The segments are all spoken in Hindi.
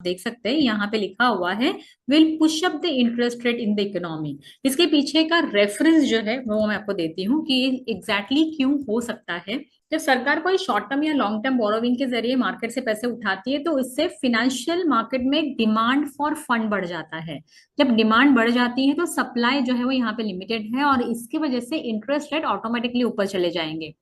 देख सकते हैं यहाँ पे लिखा हुआ है will push up the interest rate in the economy. इसके पीछे का रेफरेंस जो है वो मैं आपको देती हूँ कि एग्जैक्टली क्यों हो सकता है। जब सरकार कोई शॉर्ट टर्म या लॉन्ग टर्म बोरोविंग के जरिए मार्केट से पैसे उठाती है तो इससे फिनेंशियल मार्केट में डिमांड फॉर फंड बढ़ जाता है। जब डिमांड बढ़ जाती है तो सप्लाई जो है वो यहाँ पे लिमिटेड है और इसकी वजह से इंटरेस्ट रेट ऑटोमेटिकली ऊपर चले जाएंगे।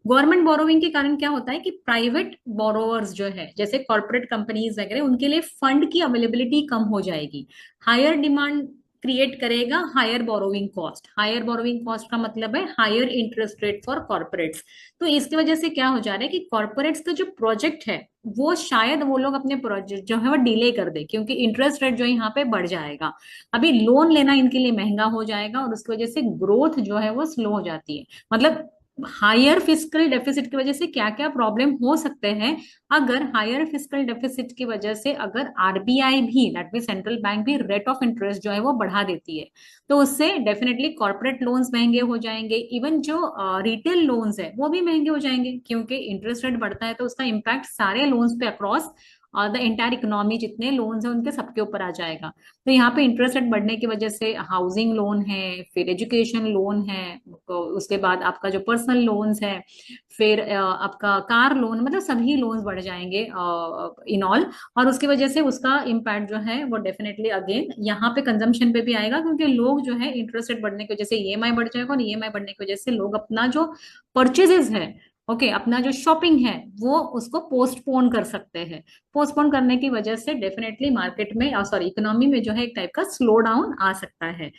गवर्नमेंट बोरोविंग के कारण क्या होता है कि प्राइवेट बोरोवर्स जो है जैसे कॉर्पोरेट कंपनीज वगैरह उनके लिए फंड की अवेलेबिलिटी कम हो जाएगी। हायर डिमांड क्रिएट करेगा higher borrowing cost. Higher borrowing cost का मतलब है higher interest rate for corporates. तो इसकी वजह से क्या हो जा रहा है कि कॉर्पोरेट्स का जो प्रोजेक्ट है वो शायद वो लोग अपने प्रोजेक्ट जो है वो डिले कर दे क्योंकि इंटरेस्ट रेट जो है यहाँ पे बढ़ जाएगा। अभी लोन लेना इनके लिए महंगा हो जाएगा और उसकी वजह से ग्रोथ जो है वो स्लो हो जाती है। मतलब हायर फिस्कल डेफिसिट की वजह से क्या क्या प्रॉब्लम हो सकते हैं। अगर हायर फिस्कल डेफिसिट की वजह से अगर आरबीआई भी दैट मीन सेंट्रल बैंक भी रेट ऑफ इंटरेस्ट जो है वो बढ़ा देती है तो उससे डेफिनेटली कॉर्पोरेट लोन्स महंगे हो जाएंगे। इवन जो रिटेल लोन्स है वो भी महंगे हो जाएंगे क्योंकि इंटरेस्ट रेट बढ़ता है तो उसका इम्पैक्ट सारे लोन्स पे अक्रॉस द एंटायर इकोनॉमी जितने लोन्स हैं उनके सबके ऊपर आ जाएगा। तो यहाँ पे इंटरेस्ट रेट बढ़ने की वजह से हाउसिंग लोन है, फिर एजुकेशन लोन है, तो उसके बाद आपका जो पर्सनल लोन्स है, फिर आपका कार लोन, मतलब सभी लोन्स बढ़ जाएंगे इन ऑल। और उसकी वजह से उसका इम्पैक्ट जो है वो डेफिनेटली अगेन यहाँ पे कंजम्पशन पे भी आएगा क्योंकि लोग जो है इंटरेस्ट रेट बढ़ने की वजह से ईएमआई बढ़ जाएगा और ईएमआई बढ़ने की वजह से लोग अपना जो परचेजेस है, ओके अपना जो शॉपिंग है वो उसको पोस्टपोन कर सकते हैं। पोस्टपोन करने की वजह से डेफिनेटली मार्केट में सॉरी इकोनॉमी में जो है एक टाइप का स्लो डाउन आ सकता है।